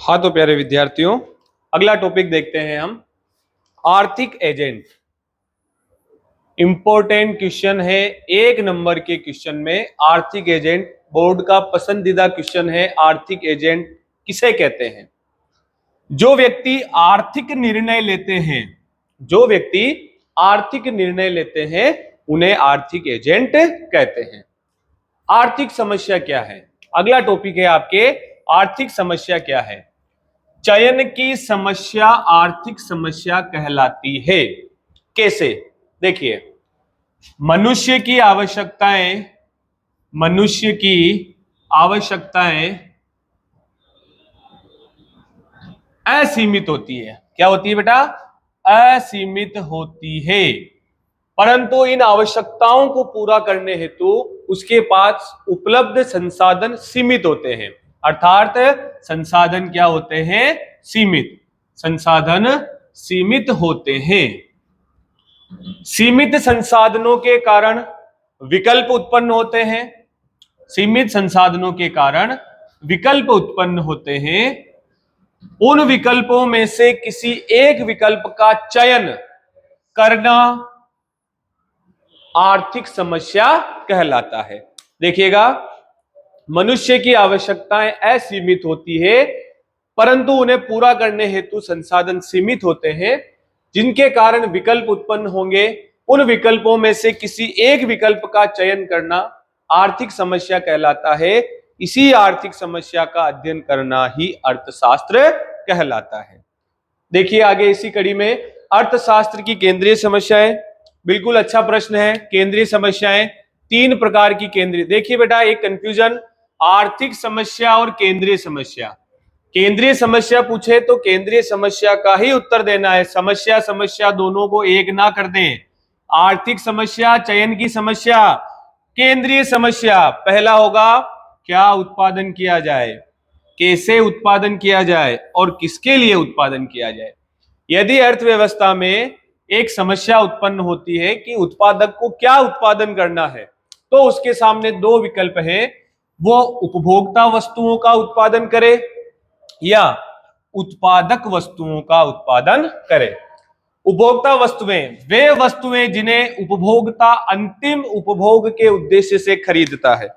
हाँ तो प्यारे विद्यार्थियों, अगला टॉपिक देखते हैं हम। आर्थिक एजेंट इंपॉर्टेंट क्वेश्चन है। एक नंबर के क्वेश्चन में आर्थिक एजेंट बोर्ड का पसंदीदा क्वेश्चन है। आर्थिक एजेंट किसे कहते हैं? जो व्यक्ति आर्थिक निर्णय लेते हैं, जो व्यक्ति आर्थिक निर्णय लेते हैं उन्हें आर्थिक एजेंट कहते हैं। आर्थिक समस्या क्या है? अगला टॉपिक है आपके आर्थिक समस्या क्या है। चयन की समस्या आर्थिक समस्या कहलाती है। कैसे? देखिए, मनुष्य की आवश्यकताएं, मनुष्य की आवश्यकताएं असीमित होती है। क्या होती है बेटा? असीमित होती है। परंतु इन आवश्यकताओं को पूरा करने हेतु उसके पास उपलब्ध संसाधन सीमित होते हैं। अर्थात संसाधन क्या होते हैं? सीमित। संसाधन सीमित होते हैं। सीमित संसाधनों के कारण विकल्प उत्पन्न होते हैं। सीमित संसाधनों के कारण विकल्प उत्पन्न होते हैं। उन विकल्पों में से किसी एक विकल्प का चयन करना आर्थिक समस्या कहलाता है। देखिएगा, मनुष्य की आवश्यकताएं असीमित होती है, परंतु उन्हें पूरा करने हेतु संसाधन सीमित होते हैं, जिनके कारण विकल्प उत्पन्न होंगे। उन विकल्पों में से किसी एक विकल्प का चयन करना आर्थिक समस्या कहलाता है। इसी आर्थिक समस्या का अध्ययन करना ही अर्थशास्त्र कहलाता है। देखिए आगे इसी कड़ी में अर्थशास्त्र की केंद्रीय समस्याएं। बिल्कुल अच्छा प्रश्न है। केंद्रीय समस्याएं तीन प्रकार की केंद्रीय। देखिए बेटा, एक कंफ्यूजन, आर्थिक समस्या और केंद्रीय समस्या। केंद्रीय समस्या पूछे तो केंद्रीय समस्या का ही उत्तर देना है। समस्या समस्या दोनों को एक ना कर दें। आर्थिक समस्या, चयन की समस्या, केंद्रीय समस्या। पहला होगा क्या उत्पादन किया जाए, कैसे उत्पादन किया जाए और किसके लिए उत्पादन किया जाए। यदि अर्थव्यवस्था में एक समस्या उत्पन्न होती है कि उत्पादक को क्या उत्पादन करना है, तो उसके सामने दो विकल्प हैं। वो उपभोक्ता वस्तुओं का उत्पादन करे या उत्पादक वस्तुओं का उत्पादन करे। उपभोक्ता वस्तुएं वे वस्तुएं जिन्हें उपभोक्ता अंतिम उपभोग के उद्देश्य से खरीदता है।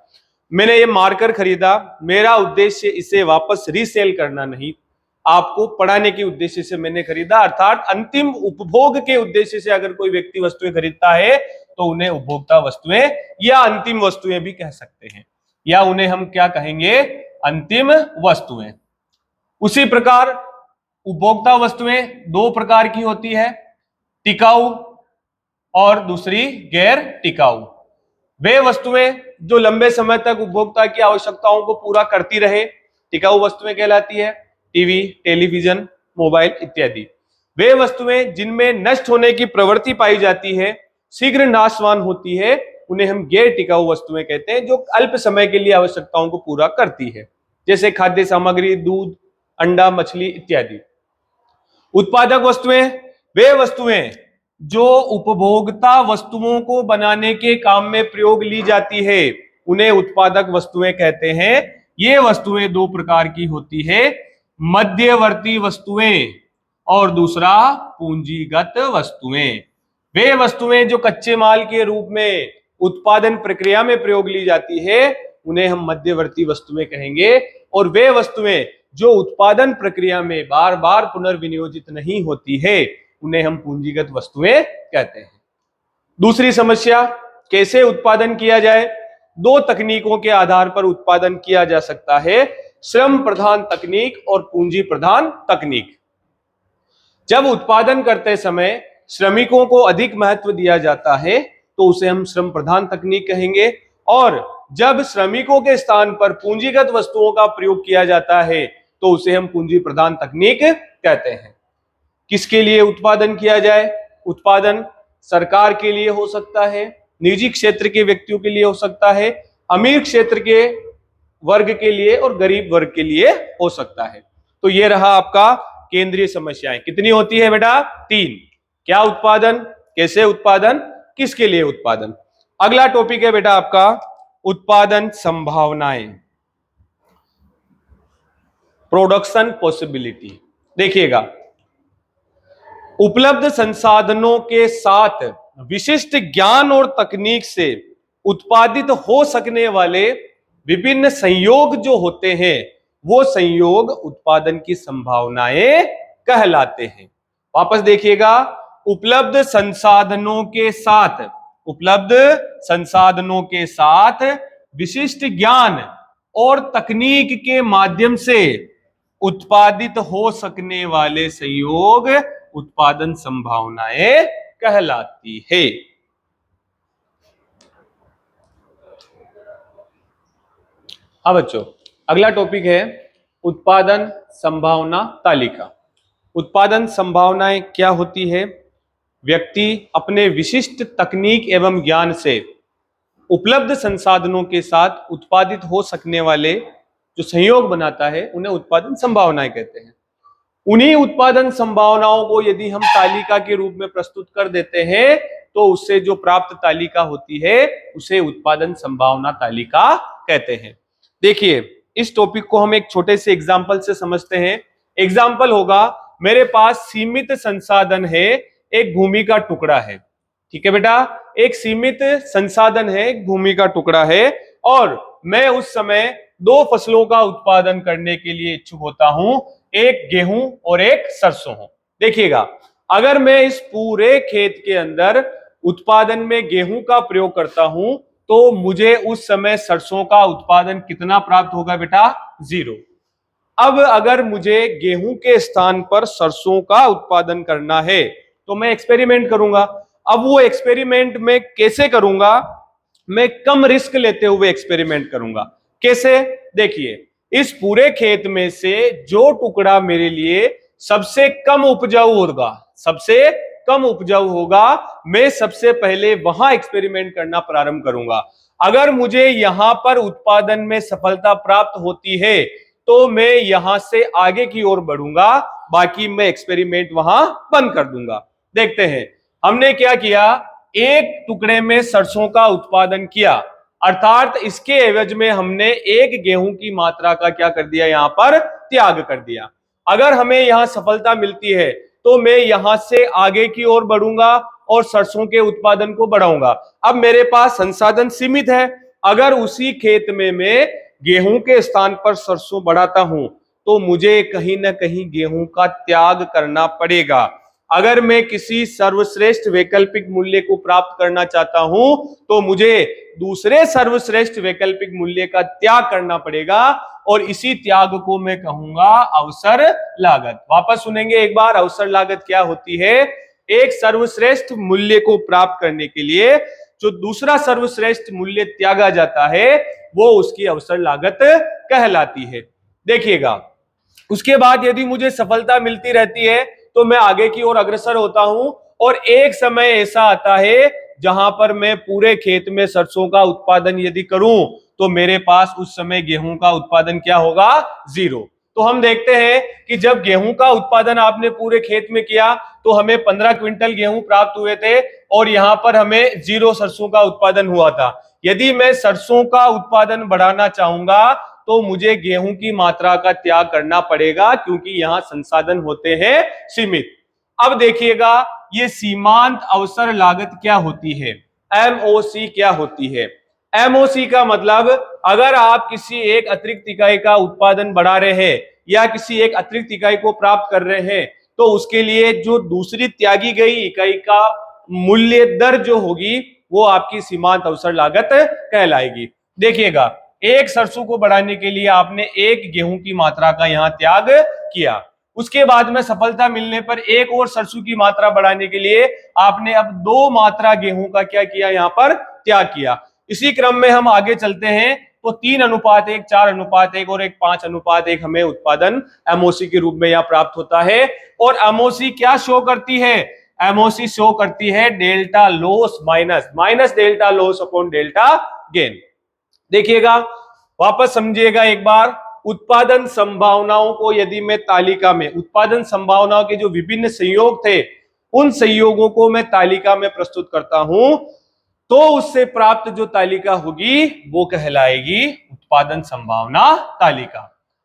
मैंने ये मार्कर खरीदा, मेरा उद्देश्य इसे वापस रीसेल करना नहीं, आपको पढ़ाने के उद्देश्य से मैंने खरीदा। अर्थात अंतिम उपभोग के उद्देश्य से अगर कोई व्यक्ति वस्तुएं खरीदता है तो उन्हें उपभोक्ता वस्तुएं या अंतिम वस्तुएं भी कह सकते हैं, या उन्हें हम क्या कहेंगे? अंतिम वस्तुएं। उसी प्रकार उपभोक्ता वस्तुएं दो प्रकार की होती है, टिकाऊ और दूसरी गैर टिकाऊ। वे वस्तुएं जो लंबे समय तक उपभोक्ता की आवश्यकताओं को पूरा करती रहे, टिकाऊ वस्तुएं कहलाती है। टीवी, टेलीविजन, मोबाइल इत्यादि। वे वस्तुएं जिनमें नष्ट होने की प्रवृत्ति पाई जाती है, शीघ्र नाशवान होती है, उन्हें हम गैर टिकाऊ वस्तुएं कहते हैं, जो अल्प समय के लिए आवश्यकताओं को पूरा करती है, जैसे खाद्य सामग्री, दूध, अंडा, मछली इत्यादि। उत्पादक वस्तुएं वे वस्तुएं जो उपभोक्ता वस्तुओं को बनाने के काम में प्रयोग ली जाती है, उन्हें उत्पादक वस्तुएं कहते हैं। ये वस्तुएं दो प्रकार की होती है, मध्यवर्ती वस्तुएं और दूसरा पूंजीगत वस्तुएं। वे वस्तुएं जो कच्चे माल के रूप में उत्पादन प्रक्रिया में प्रयोग ली जाती है, उन्हें हम मध्यवर्ती वस्तुएं कहेंगे। और वे वस्तुएं जो उत्पादन प्रक्रिया में बार बार पुनर्विनियोजित नहीं होती है, उन्हें हम पूंजीगत वस्तुएं कहते हैं। दूसरी समस्या, कैसे उत्पादन किया जाए। दो तकनीकों के आधार पर उत्पादन किया जा सकता है, श्रम प्रधान तकनीक और पूंजी प्रधान तकनीक। जब उत्पादन करते समय श्रमिकों को अधिक महत्व दिया जाता है तो उसे हम श्रम प्रधान तकनीक कहेंगे, और जब श्रमिकों के स्थान पर पूंजीगत वस्तुओं का प्रयोग किया जाता है तो उसे हम पूंजी प्रधान तकनीक कहते हैं। किसके लिए उत्पादन किया जाए? उत्पादन सरकार के लिए हो सकता है, निजी क्षेत्र के व्यक्तियों के लिए हो सकता है, अमीर क्षेत्र के वर्ग के लिए और गरीब वर्ग के लिए हो सकता है। तो ये रहा आपका केंद्रीय समस्याएं। कितनी होती है बेटा? तीन। क्या उत्पादन, कैसे उत्पादन, किसके लिए उत्पादन। अगला टॉपिक है बेटा आपका उत्पादन संभावनाएं। Production possibility. देखिएगा, उपलब्ध संसाधनों के साथ विशिष्ट ज्ञान और तकनीक से उत्पादित हो सकने वाले विभिन्न संयोग जो होते हैं, वो संयोग उत्पादन की संभावनाएं कहलाते हैं। वापस देखिएगा, उपलब्ध संसाधनों के साथ, उपलब्ध संसाधनों के साथ विशिष्ट ज्ञान और तकनीक के माध्यम से उत्पादित हो सकने वाले संयोग उत्पादन संभावनाएं कहलाती है। अब बच्चों, अगला टॉपिक है उत्पादन संभावना तालिका। उत्पादन संभावनाएं क्या होती है? व्यक्ति अपने विशिष्ट तकनीक एवं ज्ञान से उपलब्ध संसाधनों के साथ उत्पादित हो सकने वाले जो संयोग बनाता है, उन्हें उत्पादन संभावनाएं कहते हैं। उन्हीं उत्पादन संभावनाओं को यदि हम तालिका के रूप में प्रस्तुत कर देते हैं, तो उससे जो प्राप्त तालिका होती है, उसे उत्पादन संभावना तालिका कहते हैं। देखिए, इस टॉपिक को हम एक छोटे से एग्जाम्पल से समझते हैं। एग्जाम्पल होगा, मेरे पास सीमित संसाधन है, एक भूमि का टुकड़ा है। ठीक है बेटा, एक सीमित संसाधन है, एक भूमि का टुकड़ा है, और मैं उस समय दो फसलों का उत्पादन करने के लिए इच्छुक होता हूं, एक गेहूं और एक सरसों हो। देखिएगा, अगर मैं इस पूरे खेत के अंदर उत्पादन में गेहूं का प्रयोग करता हूं, तो मुझे उस समय सरसों का उत्पादन कितना प्राप्त होगा बेटा? 0। अब अगर मुझे गेहूं के स्थान पर सरसों का उत्पादन करना है, तो मैं एक्सपेरिमेंट करूंगा। अब वो एक्सपेरिमेंट में कैसे करूंगा? मैं कम रिस्क लेते हुए एक्सपेरिमेंट करूंगा। कैसे? देखिए, इस पूरे खेत में से जो टुकड़ा मेरे लिए सबसे कम उपजाऊ होगा, सबसे कम उपजाऊ होगा, मैं सबसे पहले वहां एक्सपेरिमेंट करना प्रारंभ करूंगा। अगर मुझे यहां पर उत्पादन में सफलता प्राप्त होती है, तो मैं यहां से आगे की ओर बढ़ूंगा, बाकी मैं एक्सपेरिमेंट वहां बंद कर दूंगा। देखते हैं, हमने क्या किया? एक टुकड़े में सरसों का उत्पादन किया, अर्थात इसके एवज में हमने एक गेहूं की मात्रा का क्या कर दिया? यहां पर त्याग कर दिया। अगर हमें यहां सफलता मिलती है, तो मैं यहां से आगे की ओर बढ़ूंगा और सरसों के उत्पादन को बढ़ाऊंगा। अब मेरे पास संसाधन सीमित है, अगर उसी खेत में मैं गेहूं के स्थान पर सरसों बढ़ाता हूं, तो मुझे कहीं ना कहीं गेहूं का त्याग करना पड़ेगा। अगर मैं किसी सर्वश्रेष्ठ वैकल्पिक मूल्य को प्राप्त करना चाहता हूं, तो मुझे दूसरे सर्वश्रेष्ठ वैकल्पिक मूल्य का त्याग करना पड़ेगा, और इसी त्याग को मैं कहूंगा अवसर लागत। वापस सुनेंगे एक बार, अवसर लागत क्या होती है? एक सर्वश्रेष्ठ मूल्य को प्राप्त करने के लिए जो दूसरा सर्वश्रेष्ठ मूल्य त्यागा जाता है, वो उसकी अवसर लागत कहलाती है। देखिएगा, उसके बाद यदि मुझे सफलता मिलती रहती है, तो मैं आगे की ओर अग्रसर होता हूं, और एक समय ऐसा आता है जहां पर मैं पूरे खेत में सरसों का उत्पादन यदि करूं, तो मेरे पास उस समय गेहूं का उत्पादन क्या होगा? 0। तो हम देखते हैं कि जब गेहूं का उत्पादन आपने पूरे खेत में किया, तो हमें 15 क्विंटल गेहूं प्राप्त हुए थे, और यहां पर हमें 0 सरसों का उत्पादन हुआ था। यदि मैं सरसों का उत्पादन बढ़ाना चाहूंगा, तो मुझे गेहूं की मात्रा का त्याग करना पड़ेगा, क्योंकि यहां संसाधन होते हैं सीमित। अब देखिएगा, ये सीमांत अवसर लागत क्या होती है? एमओसी क्या होती है? एमओसी का मतलब, अगर आप किसी एक अतिरिक्त इकाई का उत्पादन बढ़ा रहे हैं या किसी एक अतिरिक्त इकाई को प्राप्त कर रहे हैं, तो उसके लिए जो दूसरी त्यागी गई इकाई का मूल्य दर जो होगी, वो आपकी सीमांत अवसर लागत कहलाएगी। देखिएगा, एक सरसों को बढ़ाने के लिए आपने एक गेहूं की मात्रा का यहां त्याग किया, उसके बाद में सफलता मिलने पर एक और सरसों की मात्रा बढ़ाने के लिए आपने अब 2 मात्रा गेहूं का क्या किया? यहां पर त्याग किया। इसी क्रम में हम आगे चलते हैं, तो 3:1, 4:1 और एक 5:1 हमें उत्पादन एमओसी के रूप में यहां प्राप्त होता है। और एमओसी क्या शो करती है? एमओसी शो करती है delta loss minus delta loss upon delta gain. देखिएगा, वापस समझिएगा एक बार, उत्पादन संभावनाओं को यदि मैं तालिका में, उत्पादन संभावनाओं के जो विभिन्न संयोग थे, उन संयोगों को मैं तालिका में प्रस्तुत करता हूं, तो उससे प्राप्त जो तालिका होगी वो कहलाएगी उत्पादन संभावना तालिका।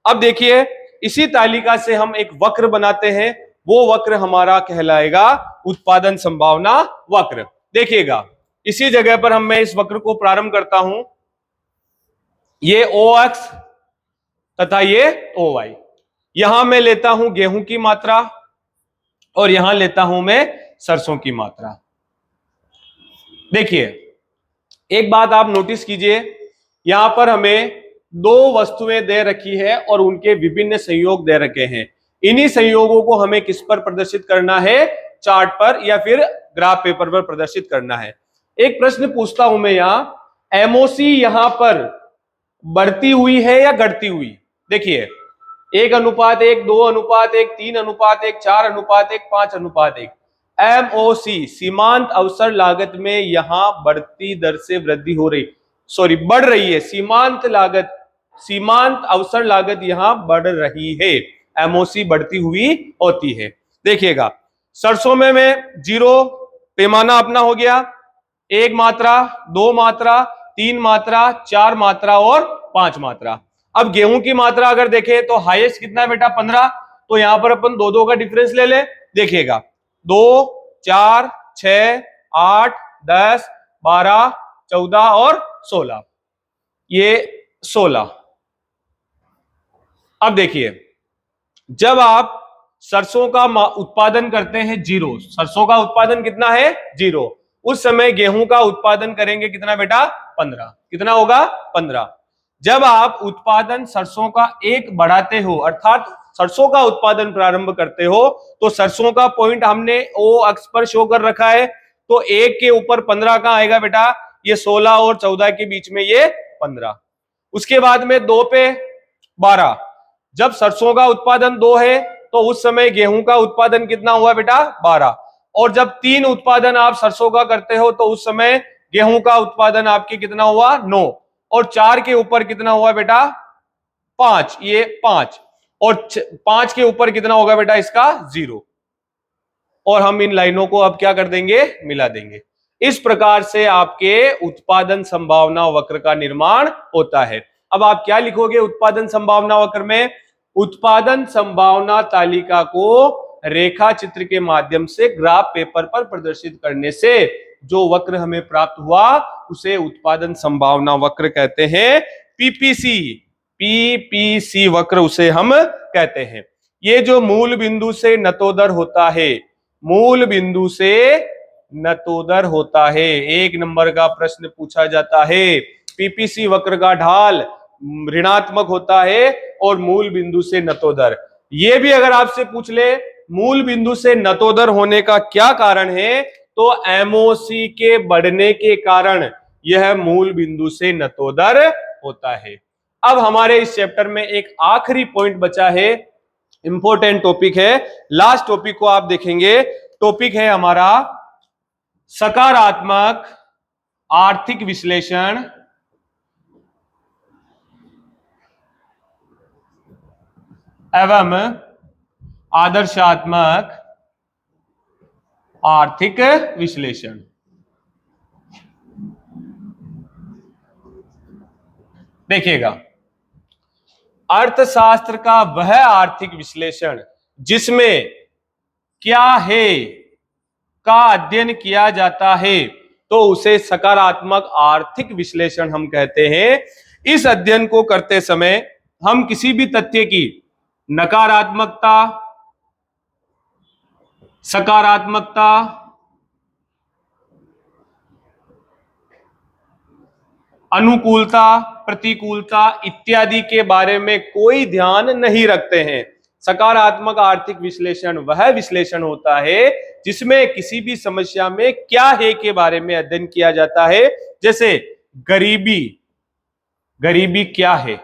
अब देखिए, इसी तालिका से हम एक वक्र बनाते हैं, वो वक्र हमारा कहलाएगा उत्पादन संभावना वक्र। देखिएगा, इसी जगह पर मैं इस वक्र को प्रारंभ करता हूं, ये OX तथा ये OY। यहां मैं लेता हूं गेहूं की मात्रा और यहां लेता हूं मैं सरसों की मात्रा। देखिए, एक बात आप नोटिस कीजिए, यहां पर हमें दो वस्तुएं दे रखी है और उनके विभिन्न संयोग दे रखे हैं। इन्हीं संयोगों को हमें किस पर प्रदर्शित करना है? चार्ट पर या फिर ग्राफ पेपर पर प्रदर्शित करना है। एक प्रश्न पूछता हूं मैं, यहां एमओसी यहां पर बढ़ती हुई है या घटती हुई? देखिए, 1:1, 2:1, 3:1, 4:1, 5:1। एमओसी सीमांत अवसर लागत में यहां बढ़ती दर से वृद्धि हो रही, सॉरी बढ़ रही है। सीमांत अवसर लागत यहां बढ़ रही है, एमओसी बढ़ती हुई होती है। देखिएगा, सरसों में मैं 0 पैमाना अपना हो गया, 1 मात्रा, 2 मात्रा, 3 मात्रा, 4 मात्रा और 5 मात्रा। अब गेहूं की मात्रा अगर देखें तो हाईएस्ट कितना है बेटा? 15। तो यहां पर अपन 2-2 का डिफरेंस ले ले। देखिएगा, 2, 4, 6, 8, 10, 12, 14 और 16, ये 16। अब देखिए, जब आप सरसों का उत्पादन करते हैं 0, सरसों का उत्पादन कितना है? 0। उस समय गेहूं का उत्पादन करेंगे कितना बेटा? 15। कितना होगा? 15। जब आप उत्पादन सरसों का 1 बढ़ाते हो, अर्थात सरसों का उत्पादन प्रारंभ करते हो, तो सरसों का पॉइंट हमने O अक्ष पर शो कर रखा है, तो 1 के ऊपर 15 कहां आएगा बेटा? ये 16 और 14 के बीच में ये 15। उसके बाद में 2 पे 12। जब सरसों का उत्पादन 2 है तो उस समय गेहूं का उत्पादन कितना हुआ बेटा? 12। और जब 3 उत्पादन आप सरसों का करते हो तो उस समय गेहूं का उत्पादन आपके कितना हुआ? 9। और 4 के ऊपर कितना हुआ बेटा? 5, ये 5। और 5 के ऊपर कितना होगा बेटा इसका? 0। और हम इन लाइनों को अब क्या कर देंगे? मिला देंगे। इस प्रकार से आपके उत्पादन संभावना वक्र का निर्माण होता है। अब आप क्या लिखोगे उत्पादन संभावना वक्र में? उत्पादन संभावना तालिका को रेखा चित्र के माध्यम से ग्राफ पेपर पर प्रदर्शित करने से जो वक्र हमें प्राप्त हुआ उसे उत्पादन संभावना वक्र कहते हैं। पीपीसी वक्र उसे हम कहते हैं। ये जो मूल बिंदु से नतोदर होता है, मूल बिंदु से नतोदर होता है, 1 नंबर का प्रश्न पूछा जाता है। पीपीसी वक्र का ढाल ऋणात्मक होता है और मूल बिंदु से नतोदर। ये भी अगर आपसे पूछ ले मूल बिंदु से नतोदर होने का क्या कारण है, तो एमओसी के बढ़ने के कारण यह मूल बिंदु से नतोदर होता है। अब हमारे इस चैप्टर में एक आखिरी पॉइंट बचा है, इंपॉर्टेंट टॉपिक है। लास्ट टॉपिक को आप देखेंगे, टॉपिक है हमारा सकारात्मक आर्थिक विश्लेषण एवं आदर्शात्मक आर्थिक विश्लेषण। देखिएगा, अर्थशास्त्र का वह आर्थिक विश्लेषण जिसमें क्या है का अध्ययन किया जाता है, तो उसे सकारात्मक आर्थिक विश्लेषण हम कहते हैं। इस अध्ययन को करते समय हम किसी भी तथ्य की नकारात्मकता, सकारात्मकता, अनुकूलता, प्रतिकूलता इत्यादि के बारे में कोई ध्यान नहीं रखते हैं। सकारात्मक आर्थिक विश्लेषण वह विश्लेषण होता है जिसमें किसी भी समस्या में क्या है के बारे में अध्ययन किया जाता है। जैसे गरीबी, गरीबी क्या है,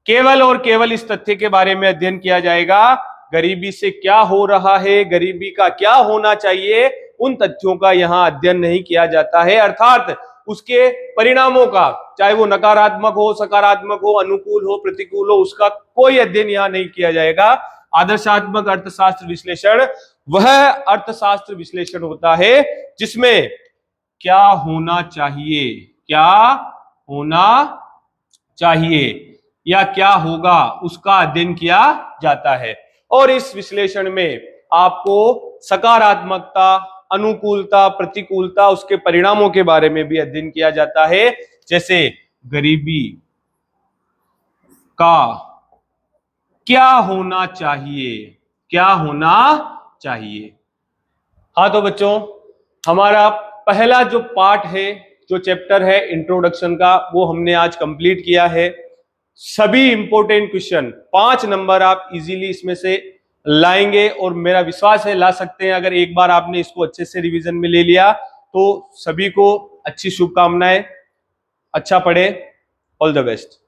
केवल और केवल इस तथ्य के बारे में अध्ययन किया जाएगा। गरीबी से क्या हो रहा है, गरीबी का क्या होना चाहिए, उन तथ्यों का यहां अध्ययन नहीं किया जाता है। अर्थात उसके परिणामों का, चाहे वो नकारात्मक हो, सकारात्मक हो, अनुकूल हो, प्रतिकूल हो, उसका कोई अध्ययन यहां नहीं किया जाएगा। आदर्शात्मक अर्थशास्त्र विश्लेषण वह अर्थशास्त्र विश्लेषण होता है जिसमें क्या होना चाहिए, क्या होना चाहिए, या क्या होगा उसका अध्ययन किया जाता है। और इस विश्लेषण में आपको सकारात्मकता, अनुकूलता, प्रतिकूलता, उसके परिणामों के बारे में भी अध्ययन किया जाता है, जैसे गरीबी का क्या होना चाहिए, क्या होना चाहिए। हाँ तो बच्चों, हमारा पहला जो पार्ट है, जो चैप्टर है इंट्रोडक्शन का, वो हमने आज कंप्लीट किया है। सभी इंपॉर्टेंट क्वेश्चन 5 नंबर आप इजीली इसमें से लाएंगे, और मेरा विश्वास है ला सकते हैं। अगर एक बार आपने इसको अच्छे से रिवीजन में ले लिया तो सभी को अच्छी शुभकामनाएं। अच्छा पढ़े। All the best.